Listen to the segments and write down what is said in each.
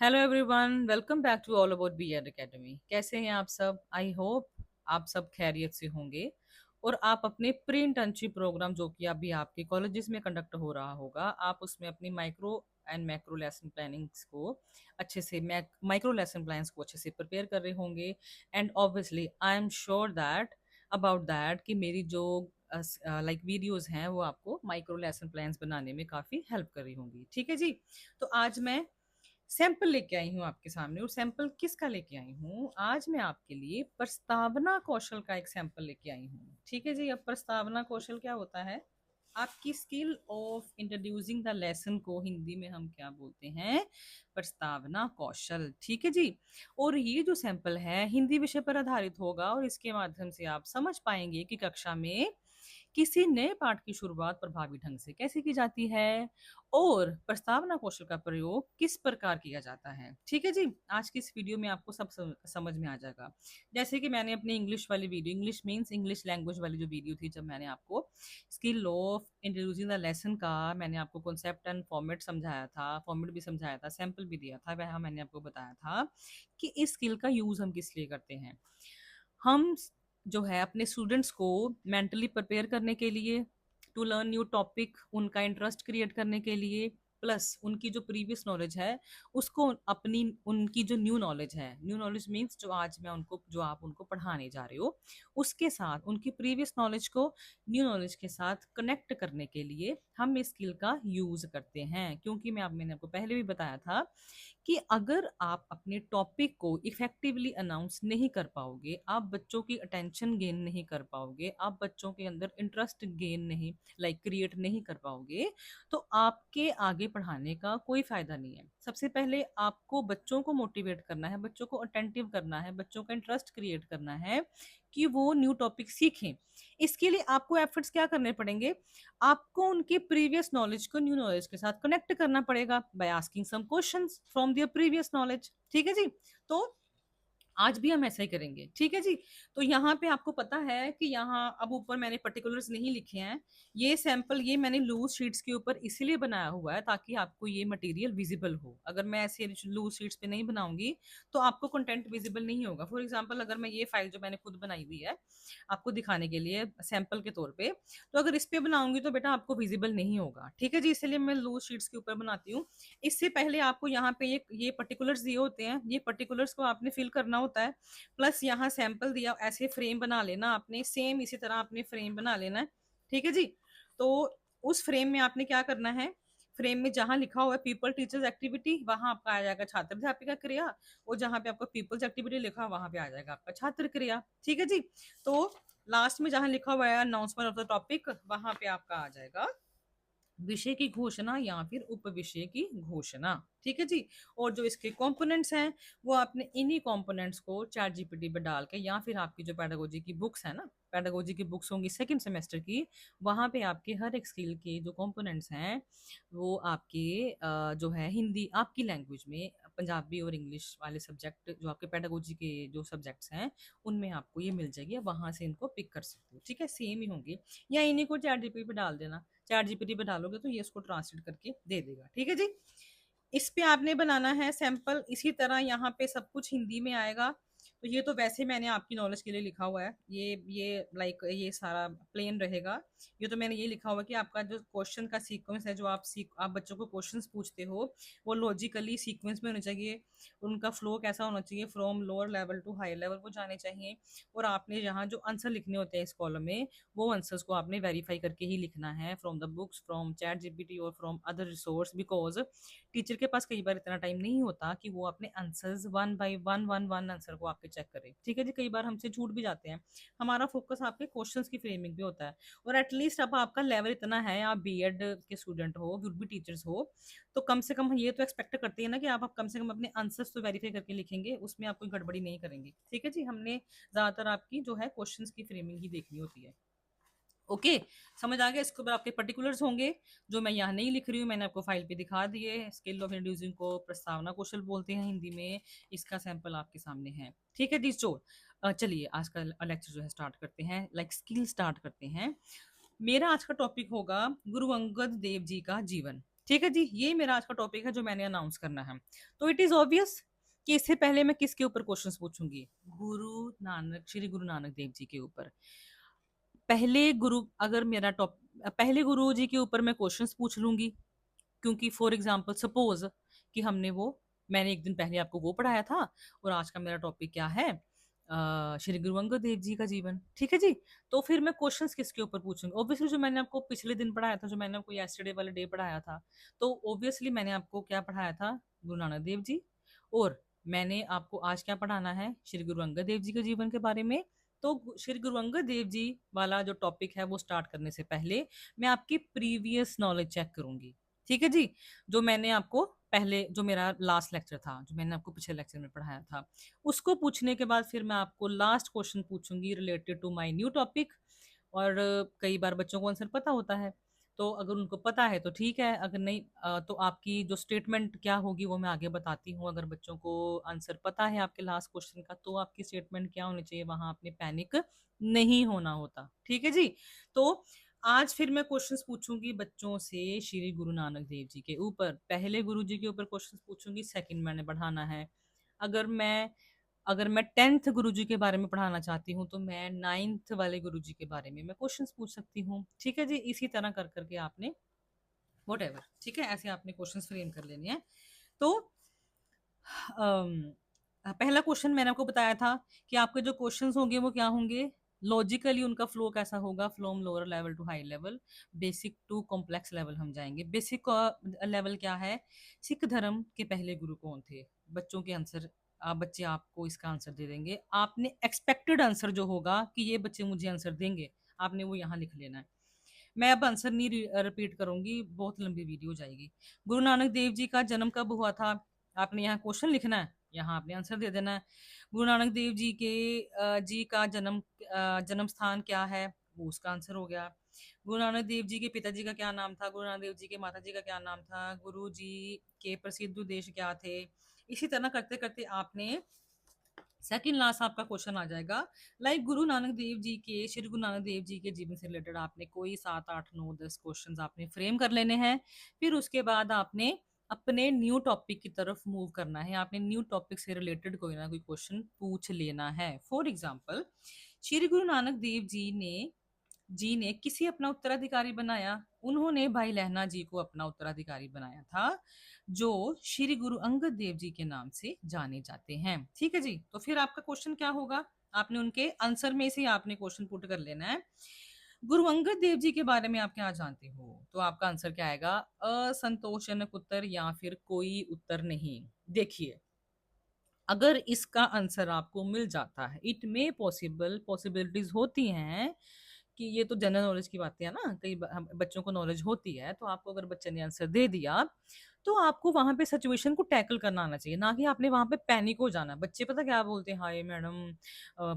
Hello everyone, welcome back to all about B Ed academy. कैसे हैं आप सब? आई होप आप सब खैरियत से होंगे और आप अपने प्री इंटर्नशिप प्रोग्राम जो कि अभी आपके कॉलेजेस में कंडक्ट हो रहा होगा, आप उसमें अपनी micro and macro lesson plannings को अच्छे से माइक्रो लेसन प्लान्स को अच्छे से प्रिपेयर कर रहे होंगे। And obviously I am sure that about that कि मेरी जो लाइक वीडियोस हैं वो आपको माइक्रो लेसन प्लान्स बनाने में काफ़ी हेल्प कर रही होंगी। ठीक है जी। तो आज मैं सैंपल लेके आई हूँ आपके सामने। और सैंपल किसका लेके आई हूँ? आज मैं आपके लिए प्रस्तावना कौशल का एक सैंपल लेके आई हूँ। ठीक है जी। अब प्रस्तावना कौशल क्या होता है? आपकी skill of introducing the lesson को हिंदी में हम क्या बोलते हैं? प्रस्तावना कौशल। ठीक है जी। और ये जो सैंपल है हिंदी विषय पर आधारित होगा और इसके माध्यम से आप समझ पाएंगे कि कक्षा में किसी नए पाठ की शुरुआत प्रभावी ढंग से कैसे की जाती है और प्रस्तावना कौशल का प्रयोग किस प्रकार किया जाता है। ठीक है जी। आज की इस वीडियो में आपको सब समझ में आ जाएगा। जैसे कि मैंने अपनी इंग्लिश वाली video, English means English language वाली जो वीडियो थी, जब मैंने आपको skill of introducing the lesson का मैंने आपको कॉन्सेप्ट एंड फॉर्मेट समझाया था, फॉर्मेट भी समझाया था, सैंपल भी दिया था, वह मैंने आपको बताया था कि इस स्किल का यूज हम किस लिए करते हैं। हम जो है अपने स्टूडेंट्स को मेंटली प्रिपेयर करने के लिए, टू लर्न न्यू टॉपिक, उनका इंटरेस्ट क्रिएट करने के लिए, प्लस उनकी जो प्रीवियस नॉलेज है उसको अपनी उनकी जो न्यू नॉलेज है, न्यू नॉलेज मीन्स जो आज मैं उनको जो आप उनको पढ़ाने जा रहे हो उसके साथ उनकी प्रीवियस नॉलेज को न्यू नॉलेज के साथ कनेक्ट करने के लिए हम इस स्किल का यूज करते हैं। क्योंकि मैंने आपको पहले भी बताया था कि अगर आप अपने टॉपिक को इफेक्टिवली अनाउंस नहीं कर पाओगे, आप बच्चों की अटेंशन गेन नहीं कर पाओगे, आप बच्चों के अंदर इंटरेस्ट गेन नहीं क्रिएट नहीं कर पाओगे, तो आपके आगे पढ़ाने का कोई फायदा नहीं है। सबसे पहले आपको बच्चों को मोटिवेट करना है, बच्चों को अटेंटिव करना है, बच्चों का इंटरेस्ट क्रिएट करना है कि वो न्यू टॉपिक सीखें। इसके लिए आपको एफर्ट्स क्या करने पड़ेंगे? आपको उनके प्रीवियस नॉलेज को न्यू नॉलेज के साथ कनेक्ट करना पड़ेगा by asking some questions from their previous knowledge. ठीक है जी। तो आज भी हम ऐसा ही करेंगे। ठीक है जी। तो यहाँ पे आपको पता है कि यहाँ अब ऊपर मैंने पर्टिकुलर्स नहीं लिखे हैं। ये सैंपल ये मैंने लूज शीट्स के ऊपर इसीलिए बनाया हुआ है ताकि आपको ये मटेरियल विजिबल हो। अगर मैं ऐसे लूज शीट्स पे नहीं बनाऊंगी तो आपको कंटेंट विजिबल नहीं होगा। फॉर एग्जाम्पल, अगर मैं ये फाइल जो मैंने खुद बनाई हुई है आपको दिखाने के लिए सैंपल के तौर पे, तो अगर इस पे बनाऊंगी तो बेटा आपको विजिबल नहीं होगा। ठीक है जी। इसलिए मैं लूज शीट्स के ऊपर बनाती हूँ। इससे पहले आपको यहाँ पे ये पर्टिकुलर्स दिए होते हैं, ये पर्टिकुलर्स को आपने फिल करना होता है। प्लस यहाँ सैंपल दिया, ऐसे फ्रेम बना लेना आपने, सेम इसी तरह आपने फ्रेम बना लेना है। ठीक है जी। तो उस फ्रेम में आपने क्या करना है? फ्रेम में जहां लिखा हुआ है पीपल टीचर्स एक्टिविटी, वहां आपका आ जाएगा छात्र अध्यापिका क्रिया। और जहां पे आपका पीपल्स एक्टिविटी लिखा वहां पे आ जाएगा आपका छात्र क्रिया। ठीक है जी। तो लास्ट में जहां लिखा हुआ है अनाउंसमेंट ऑफ द टॉपिक, वहां पे आपका आ जाएगा विषय की घोषणा या फिर उप विषय की घोषणा। ठीक है जी। और जो इसके कंपोनेंट्स हैं वो आपने इन्हीं कंपोनेंट्स को चैट जीपीटी पे डाल के, या फिर आपकी जो पेडागोजी की बुक्स है ना, पेडागोजी की बुक्स होंगी सेकंड सेमेस्टर की, वहां पे आपके हर एक स्किल के जो कंपोनेंट्स हैं वो आपके जो है हिंदी आपकी लैंग्वेज में, पंजाबी और इंग्लिश वाले सब्जेक्ट जो आपके पेडागोजी के जो सब्जेक्ट्स हैं उनमें आपको ये मिल जाएगी। आप वहां से इनको पिक कर सकते हो। ठीक है, सेम ही होंगे। या इन्हीं को चैट जीपीटी पे डाल देना, चैट जीपीटी पे डालोगे तो ये इसको ट्रांसलेट करके दे देगा। ठीक है जी। इस पे आपने बनाना है सैंपल। इसी तरह यहाँ पे सब कुछ हिंदी में आएगा। तो ये तो वैसे मैंने आपकी नॉलेज के लिए लिखा हुआ है, ये ये सारा प्लेन रहेगा। ये तो मैंने ये लिखा हुआ है कि आपका जो क्वेश्चन का सीक्वेंस है, जो आप बच्चों को क्वेश्चंस पूछते हो वो लॉजिकली सीक्वेंस में होने चाहिए। उनका फ्लो कैसा होना चाहिए, from lower level to high level वो जाने चाहिए। और आपने यहाँ जो आंसर लिखने होते हैं इस कॉलम में, वो आंसर्स को आपने वेरीफाई करके ही लिखना है, from the books, from chat GPT और from other resource. Because teacher के पास कई बार इतना टाइम नहीं होता कि वो अपने answers one by one answer को आपके चेक करे। ठीक है जी। कई बार हमसे छूट भी जाते हैं। हमारा फोकस आपके क्वेश्चंस की फ्रेमिंग पे होता है। और एटलीस्ट अब आपका लेवल इतना है, आप बीएड के स्टूडेंट हो, वुड भी टीचर्स हो, तो कम से कम ये तो एक्सपेक्ट करते हैं ना कि आप कम से कम अपने आंसर्स तो वेरीफाई करके लिखेंगे, उसमें आप कोई गड़बड़ी नहीं करेंगे। ठीक है जी। हमने ज्यादातर आपकी जो है क्वेश्चंस की फ्रेमिंग ही देखनी होती है। ओके, समझ आ गया। इसके ऊपर आपके पर्टिकुलर्स होंगे जो मैं यहाँ नहीं लिख रही हूँ, मैंने आपको फाइल पे दिखा दिए। स्किल ऑफ इंट्रोड्यूसिंग को प्रस्तावना कौशल बोलते हैं हिंदी में। इसका सैंपल आपके सामने है। ठीक है जी। चलिए आज का लेक्चर जो है स्टार्ट करते हैं, स्किल स्टार्ट करते हैं। मेरा आज का टॉपिक होगा गुरु अंगद देव जी का जीवन। ठीक है जी, ये मेरा आज का टॉपिक है जो मैंने अनाउंस करना है। तो इट इज़ ऑब्वियस कि इससे पहले मैं किसके ऊपर क्वेश्चंस पूछूँगी? श्री गुरु नानक देव जी के ऊपर। पहले गुरु जी के ऊपर मैं क्वेश्चंस पूछ लूँगी, क्योंकि फॉर एग्ज़ाम्पल सपोज़ कि मैंने एक दिन पहले आपको वो पढ़ाया था और आज का मेरा टॉपिक क्या है? श्री गुरु अंगद देव जी का जीवन, ठीक है जी? तो फिर मैं क्वेश्चंस किसके ऊपर पूछूँगी? ऑब्वियसली जो मैंने आपको पिछले दिन पढ़ाया था, जो मैंने आपको यस्टरडे वाले डे पढ़ाया था, तो ऑब्वियसली मैंने आपको क्या पढ़ाया था? गुरु नानक देव जी। और मैंने आपको आज क्या पढ़ाना है? श्री गुरु अंगद देव जी के जीवन के बारे में। तो श्री गुरु अंगद देव जी वाला जो टॉपिक है वो स्टार्ट करने से पहले मैं आपकी प्रीवियस नॉलेज चेक करूंगी, ठीक है जी? जो मैंने आपको पहले जो मेरा लास्ट लेक्चर था, जो मैंने आपको पिछले लेक्चर में पढ़ाया था, उसको पूछने के बाद फिर मैं आपको लास्ट क्वेश्चन पूछूंगी related to my new topic. और कई बार बच्चों को आंसर पता होता है, तो अगर उनको पता है तो ठीक है, अगर नहीं तो आपकी जो स्टेटमेंट क्या होगी वो मैं आगे बताती हूँ। अगर बच्चों को आंसर पता है आपके लास्ट क्वेश्चन का, तो आपकी स्टेटमेंट क्या होनी चाहिए, वहां आपने पैनिक नहीं होना होता, ठीक है जी? तो आज फिर मैं क्वेश्चंस पूछूंगी बच्चों से श्री गुरु नानक देव जी के ऊपर। पहले गुरु जी के ऊपर क्वेश्चंस पूछूंगी, सेकंड मैंने बढ़ाना है। अगर मैं अगर मैं 10th गुरुजी के बारे में पढ़ाना चाहती हूँ, तो मैं 9th वाले गुरुजी के बारे में मैं क्वेश्चंस पूछ सकती हूँ, ठीक है जी? इसी तरह कर करके आपने व्हाटएवर, ठीक है, ऐसे आपने क्वेश्चंस फ्रेम कर लेने हैं। तो पहला क्वेश्चन मैंने आपको बताया था कि आपके जो क्वेश्चंस होंगे वो क्या होंगे, लॉजिकली उनका फ्लो कैसा होगा, from lower level to high level, basic to complex level हम जाएंगे। बेसिक लेवल क्या है? सिख धर्म के पहले गुरु कौन थे? बच्चों के आंसर, बच्चे आपको इसका आंसर दे देंगे। आपने एक्सपेक्टेड आंसर जो होगा कि ये बच्चे मुझे आंसर देंगे, आपने वो यहाँ लिख लेना है। मैं अब आंसर नहीं रिपीट करूंगी, बहुत लंबी वीडियो जाएगी। गुरु नानक देव जी का जन्म कब हुआ था? आपने यहाँ क्वेश्चन लिखना है, यहाँ आपने आंसर दे देना है। गुरु नानक देव जी के जी का जन्म स्थान क्या है? वो उसका आंसर हो गया। गुरु नानक देव जी के पिताजी का क्या नाम था? गुरु नानक देव जी के माता जी का क्या नाम था? गुरु जी के प्रसिद्ध उद्देश्य क्या थे? इसी तरह करते करते आपने सेकंड लास्ट आपका क्वेश्चन आ जाएगा। गुरु नानक देव जी के श्री गुरु नानक देव जी के जीवन से रिलेटेड आपने कोई 7 8 9 10 क्वेश्चंस आपने फ्रेम कर लेने हैं। फिर उसके बाद आपने अपने न्यू टॉपिक की तरफ मूव करना है। आपने न्यू टॉपिक से रिलेटेड कोई ना कोई क्वेश्चन पूछ लेना है। फॉर एग्जाम्पल, श्री गुरु नानक देव जी ने किसी अपना उत्तराधिकारी बनाया? उन्होंने भाई लहना जी को अपना उत्तराधिकारी बनाया था, जो श्री गुरु अंगद देव जी के नाम से जाने जाते हैं, ठीक है जी? तो फिर आपका क्वेश्चन क्या होगा? आपने उनके आंसर में से आपने क्वेश्चन पुट कर लेना है। गुरु अंगद देव जी के बारे में आप क्या जानते हो? तो आपका आंसर क्या आएगा? असंतोषजनक उत्तर या फिर कोई उत्तर नहीं। देखिए, अगर इसका आंसर आपको मिल जाता है, इट में पॉसिबिलिटीज होती हैं कि ये तो जनरल नॉलेज की बातें है ना, बच्चों को नॉलेज होती है, तो आपको अगर बच्चे ने आंसर दे दिया, तो आपको वहां पे सिचुएशन को टैकल करना आना चाहिए, ना कि आपने वहां पे पैनिक हो जाना। बच्चे पता क्या बोलते हैं? हाय मैडम,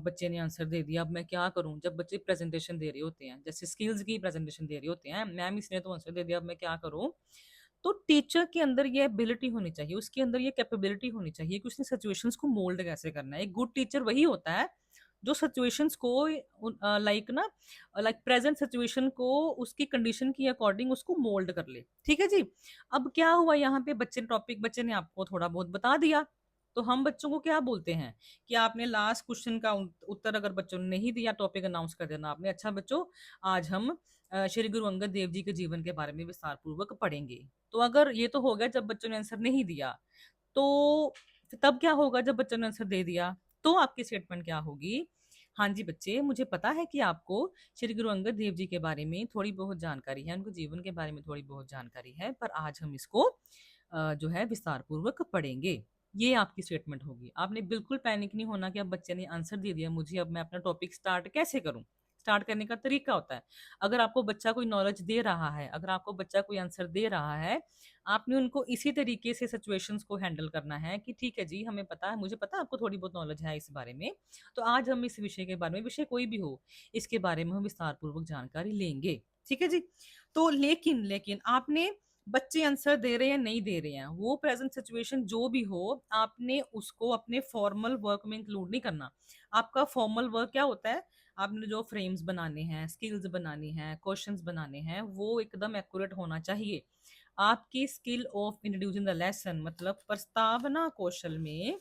बच्चे ने आंसर दे दिया, अब मैं क्या करूं? जब बच्चे प्रेजेंटेशन दे रहे होते हैं, जैसे स्किल्स की प्रेजेंटेशन दे रहे होते हैं, मैम इसने तो आंसर दे दिया, अब मैं क्या करूं? तो टीचर के अंदर ये एबिलिटी होनी चाहिए, उसके अंदर ये कैपेबिलिटी होनी चाहिए कि उसने सिचुएशंस को मोल्ड कैसे करना है। एक गुड टीचर वही होता है जो सिचुएशंस को लाइक प्रेजेंट सिचुएशन को उसकी कंडीशन के अकॉर्डिंग उसको मोल्ड कर ले, ठीक है जी? अब क्या हुआ यहाँ पे, बच्चे ने आपको थोड़ा बहुत बता दिया, तो हम बच्चों को क्या बोलते हैं कि आपने लास्ट क्वेश्चन का उत्तर अगर बच्चों ने नहीं दिया, टॉपिक अनाउंस कर देना आपने, अच्छा बच्चों, आज हम श्री गुरु अंगद देव जी के जीवन के बारे में विस्तार पूर्वक पढ़ेंगे। तो अगर ये तो हो गया जब बच्चों ने आंसर नहीं दिया, तो तब क्या होगा जब बच्चों ने आंसर दे दिया? तो आपकी स्टेटमेंट क्या होगी? हाँ जी बच्चे, मुझे पता है कि आपको श्री गुरु अंगद देव जी के बारे में थोड़ी बहुत जानकारी है, उनके जीवन के बारे में थोड़ी बहुत जानकारी है, पर आज हम इसको जो है विस्तार पूर्वक पढ़ेंगे। ये आपकी स्टेटमेंट होगी। आपने बिल्कुल पैनिक नहीं होना कि अब बच्चे ने आंसर दे दिया मुझे, अब मैं अपना टॉपिक स्टार्ट कैसे करूं। स्टार्ट करने का तरीका होता है, अगर आपको बच्चा कोई नॉलेज दे रहा है, अगर आपको बच्चा कोई आंसर दे रहा है, आपने उनको इसी तरीके से सिचुएशंस को हैंडल करना है कि ठीक है जी, हमें पता है, मुझे पता है आपको थोड़ी बहुत नॉलेज है इस बारे में, तो आज हम इस विषय के बारे में, विषय कोई भी हो, इसके बारे में हम विस्तार पूर्वक जानकारी लेंगे, ठीक है जी? तो लेकिन लेकिन आपने, बच्चे आंसर दे रहे हैं नहीं दे रहे हैं, वो प्रेजेंट सिचुएशन जो भी हो, आपने उसको अपने फॉर्मल वर्क में इंक्लूड नहीं करना। आपका फॉर्मल वर्क क्या होता है? आपने जो फ्रेम्स बनाने हैं, स्किल्स बनानी हैं, क्वेश्चंस बनाने हैं, वो एकदम एक्यूरेट होना चाहिए। आपकी skill of introducing the lesson मतलब प्रस्तावना कौशल में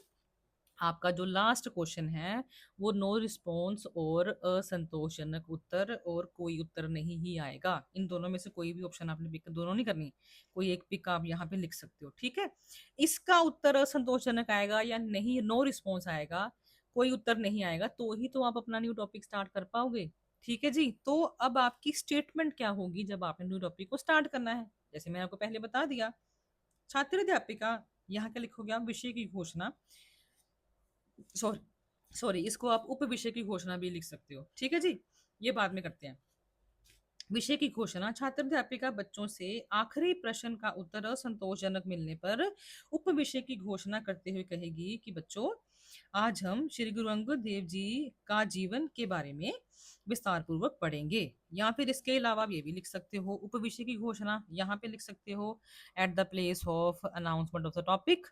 आपका जो लास्ट क्वेश्चन है वो नो रिस्पॉन्स और असंतोषजनक उत्तर और कोई उत्तर नहीं ही आएगा। इन दोनों में से कोई भी ऑप्शन आपने पिक दोनों नहीं करनी, कोई एक पिक आप यहाँ पे लिख सकते हो, ठीक है। इसका उत्तर असंतोषजनक आएगा या नहीं, नो रिस्पॉन्स आएगा, कोई उत्तर नहीं आएगा, तो ही तो आप अपना न्यू टॉपिक स्टार्ट कर पाओगे। ठीक है जी। तो अब आपकी स्टेटमेंट क्या होगी जब आपने न्यू टॉपिक को स्टार्ट करना है, जैसे मैंने आपको पहले बता दिया, छात्र अध्यापिका, यहाँ क्या लिखोगे आप, विषय की घोषणा, सॉरी सॉरी इसको आप उप विषय की घोषणा भी लिख सकते हो, ठीक है जी। ये बाद में करते हैं। विषय की घोषणा, छात्र अध्यापिका बच्चों से आखिरी प्रश्न का उत्तर असंतोषजनक मिलने पर उप विषय की घोषणा करते हुए कहेगी कि बच्चों, आज हम श्री गुरु अंगद देव जी का जीवन के बारे में विस्तार पूर्वक पढ़ेंगे। या फिर इसके अलावा आप ये भी लिख सकते हो, उप विषय की घोषणा यहाँ पे लिख सकते हो, at the place of announcement of the topic.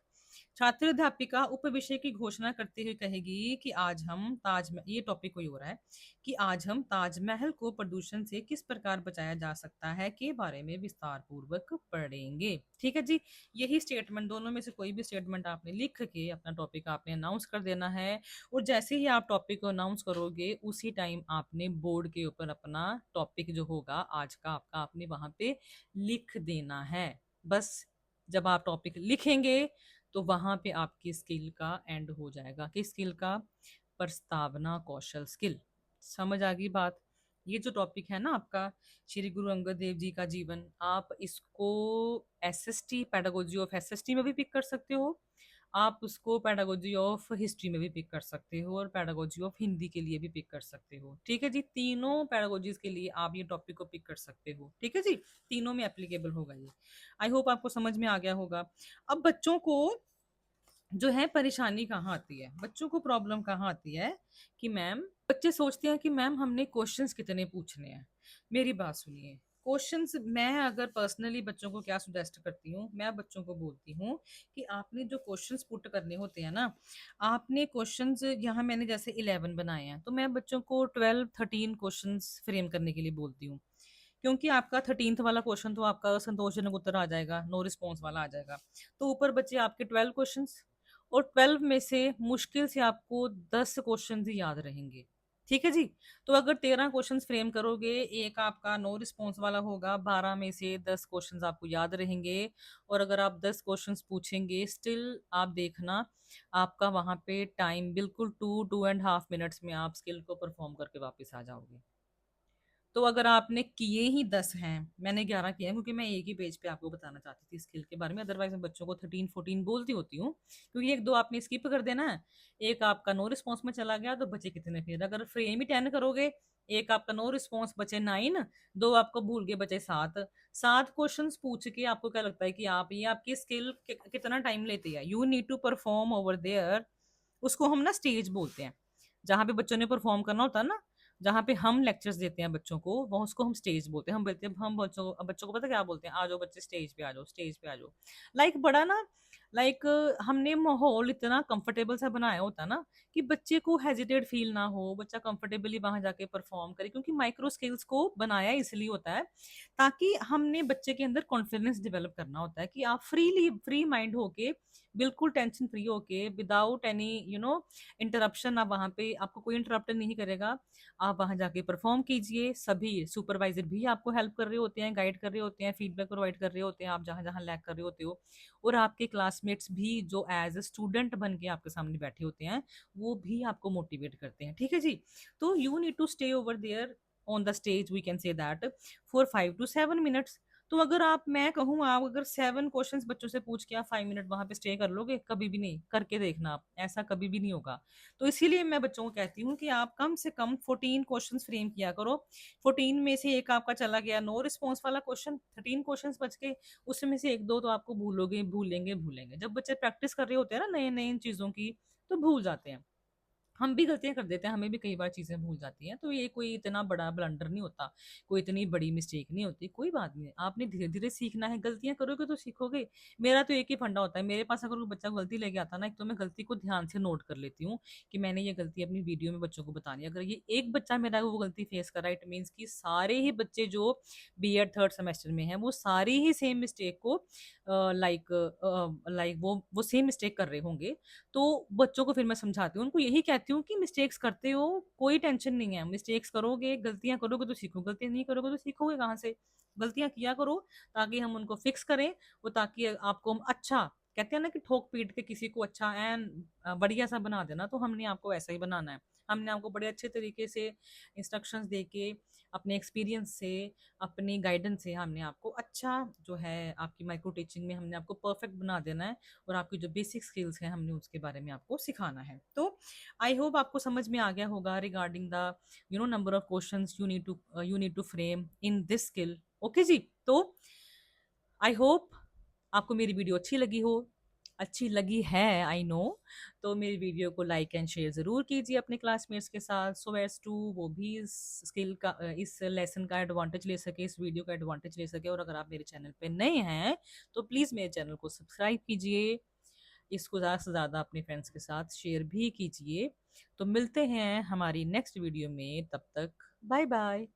छात्र अध्यापिका उप विषय की घोषणा करते हुए कहेगी कि आज हम ताजमहल, ये टॉपिक कोई हो रहा है, कि आज हम ताजमहल को प्रदूषण से किस प्रकार बचाया जा सकता है के बारे में विस्तार पूर्वक पढ़ेंगे। ठीक है जी। यही स्टेटमेंट, दोनों में से कोई भी स्टेटमेंट आपने लिख के अपना टॉपिक आपने अनाउंस कर देना है। और जैसे ही आप टॉपिक को अनाउंस करोगे उसी टाइम आपने बोर्ड के ऊपर अपना टॉपिक जो होगा आज का आपका, आपने वहां पे लिख देना है। बस जब आप टॉपिक लिखेंगे तो वहां पे आपकी स्किल का एंड हो जाएगा। किस स्किल का? प्रस्तावना कौशल स्किल। समझ आ गई बात? ये जो टॉपिक है ना आपका, श्री गुरु अंगद देव जी का जीवन, आप इसको एसएसटी, पैडागोजी ऑफ एसएसटी में भी पिक कर सकते हो, आप उसको पैडागोजी ऑफ हिस्ट्री में भी पिक कर सकते हो, और पैडागोजी ऑफ हिंदी के लिए भी पिक कर सकते हो। ठीक है जी। तीनों पैडागोजीज के लिए आप ये टॉपिक को पिक कर सकते हो। ठीक है जी। तीनों में एप्लीकेबल होगा ये। आई होप आपको समझ में आ गया होगा। अब बच्चों को जो है परेशानी कहाँ आती है, बच्चों को प्रॉब्लम कहाँ आती है कि मैम, बच्चे सोचते हैं कि मैम हमने क्वेश्चंस कितने पूछने हैं। मेरी बात सुनिए, क्वेश्चंस, मैं अगर पर्सनली बच्चों को क्या सुजेस्ट करती हूँ, मैं बच्चों को बोलती हूँ कि आपने जो क्वेश्चंस पुट करने होते हैं ना, आपने क्वेश्चंस यहाँ मैंने जैसे 11 बनाए हैं, तो मैं बच्चों को 12-13 क्वेश्चंस फ्रेम करने के लिए बोलती हूँ। क्योंकि आपका 13th वाला क्वेश्चन तो आपका संतोषजनक उत्तर आ जाएगा, नो रिस्पॉन्स वाला आ जाएगा, तो ऊपर बच्चे आपके 12 क्वेश्चंस, और 12 में से मुश्किल से आपको 10 क्वेश्चन ही याद रहेंगे। ठीक है जी। तो अगर 13 क्वेश्चन फ्रेम करोगे, एक आपका नो रिस्पॉन्स वाला होगा, 12 में से 10 क्वेश्चन आपको याद रहेंगे। और अगर आप 10 क्वेश्चन पूछेंगे स्टिल, आप देखना आपका वहां पे टाइम बिल्कुल 2-2.5 मिनट्स में आप स्किल को परफॉर्म करके वापस आ जाओगे। तो अगर आपने किए ही 10 हैं, मैंने 11 किए हैं क्योंकि मैं एक ही पेज पे आपको बताना चाहती थी स्किल के बारे में, अदरवाइज मैं बच्चों को 13-14 बोलती होती हूँ, क्योंकि एक दो आपने स्किप कर देना है। एक आपका नो रिस्पॉन्स में चला गया तो बचे कितने, फिर अगर फ्रेम ही 10 करोगे, एक आपका नो रिस्पॉन्स बचे 9, दो आपको भूल गए बचे 7। 7 क्वेश्चन पूछ के आपको क्या लगता है कि आप ये आपकी स्किल कितना टाइम लेती है? You need to perform over there. उसको हम ना स्टेज बोलते हैं, जहाँ पे बच्चों ने परफॉर्म करना होता है ना, जहाँ पे हम लेक्चर्स देते हैं बच्चों को, वह उसको हम स्टेज बोलते हैं। हम बोलते हैं, हम बच्चों को पता क्या बोलते हैं? आ जाओ बच्चे स्टेज पे, आ जाओ स्टेज पे आ जाओ। लाइक बड़ा ना, लाइक हमने माहौल इतना कंफर्टेबल सा बनाया होता ना कि बच्चे को हेजिटेट फील ना हो, बच्चा कंफर्टेबली वहां जाके परफॉर्म करे, क्योंकि माइक्रो स्किल्स को बनाया इसलिए होता है ताकि हमने बच्चे के अंदर कॉन्फिडेंस डेवलप करना होता है कि आप फ्री माइंड होके, बिल्कुल टेंशन फ्री होके, विदाउट एनी इंटरप्शन, आप वहां पे आपको कोई इंटरप्ट नहीं करेगा, आप वहां जाके परफॉर्म कीजिए। सभी सुपरवाइजर भी आपको हेल्प कर रहे होते हैं, गाइड कर रहे होते हैं, फीडबैक प्रोवाइड कर रहे होते हैं आप जहां जहां लैग कर रहे होते हो। और आपके क्लासमेट्स भी जो एज ए स्टूडेंट बन के आपके सामने बैठे होते हैं, वो भी आपको मोटिवेट करते हैं। ठीक है जी। तो you need to stay over there on the stage, we can say that, for 5 to 7 minutes. तो अगर आप, मैं कहूँ, आप अगर 7 क्वेश्चंस बच्चों से पूछ के आप 5 मिनट वहां पे स्टे कर लोगे, कभी भी नहीं, करके देखना आप, ऐसा कभी भी नहीं होगा। तो इसीलिए मैं बच्चों को कहती हूँ कि आप कम से कम 14 क्वेश्चंस फ्रेम किया करो। 14 में से एक आपका चला गया नो रिस्पॉन्स वाला क्वेश्चन, 13 क्वेश्चंस बच के, उसमें से एक दो तो आपको भूलेंगे भूलेंगे। जब बच्चे प्रैक्टिस कर रहे होते हैं ना नए नए इन चीजों की, तो भूल जाते हैं। हम भी गलतियाँ कर देते हैं, हमें भी कई बार चीज़ें भूल जाती हैं, तो ये कोई इतना बड़ा ब्लंडर नहीं होता, कोई इतनी बड़ी मिस्टेक नहीं होती, कोई बात नहीं। आपने धीरे-धीरे सीखना है, गलतियाँ करोगे तो सीखोगे। मेरा तो एक ही फंडा होता है, मेरे पास अगर कोई बच्चा गलती लेके आता है ना, एक तो मैं गलती को ध्यान से नोट कर लेती हूँ कि मैंने ये गलती अपनी वीडियो में बच्चों को बतानी है। अगर ये एक बच्चा मेरा वो गलती फेस कर रहा है, इट मीन्स कि सारे ही बच्चे जो बीएड 3rd सेमेस्टर में हैं, वो सारे ही सेम मिस्टेक को लाइक वो सेम मिस्टेक कर रहे होंगे। तो बच्चों को फिर मैं समझाती हूँ, उनको यही कहती हूँ कि मिस्टेक्स करते हो, कोई टेंशन नहीं है। मिस्टेक्स करोगे, गलतियाँ करोगे तो सीखो, गलतियाँ नहीं करोगे तो सीखोगे कहाँ से? गलतियाँ किया करो ताकि हम उनको फिक्स करें, वो ताकि आपको हम अच्छा कहते हैं ना कि ठोक-पीट के किसी को अच्छा एन बढ़िया-सा बना देना, तो हमने आपको ऐसा ही बनाना है। हमने आपको बड़े अच्छे तरीके से इंस्ट्रक्शंस देके, अपने एक्सपीरियंस से, अपनी गाइडेंस से हमने आपको अच्छा जो है आपकी माइक्रो टीचिंग में हमने आपको परफेक्ट बना देना है और आपकी जो बेसिक स्किल्स हैं हमने उसके बारे में आपको सिखाना है। तो आई होप आपको समझ में आ गया होगा regarding the number of questions you need to frame in this skill. Okay जी, तो आई होप आपको मेरी वीडियो अच्छी लगी हो, अच्छी लगी है आई नो, तो मेरी वीडियो को लाइक एंड शेयर ज़रूर कीजिए अपने क्लासमेट्स के साथ, सो एज़ टू वो भी इस स्किल का इस लेसन का एडवांटेज ले सके, इस वीडियो का एडवांटेज ले सके। और अगर आप मेरे चैनल पे नए हैं, तो प्लीज़ मेरे चैनल को सब्सक्राइब कीजिए, इसको ज़्यादा से ज़्यादा अपने फ्रेंड्स के साथ शेयर भी कीजिए। तो मिलते हैं हमारी नेक्स्ट वीडियो में, तब तक बाय बाय।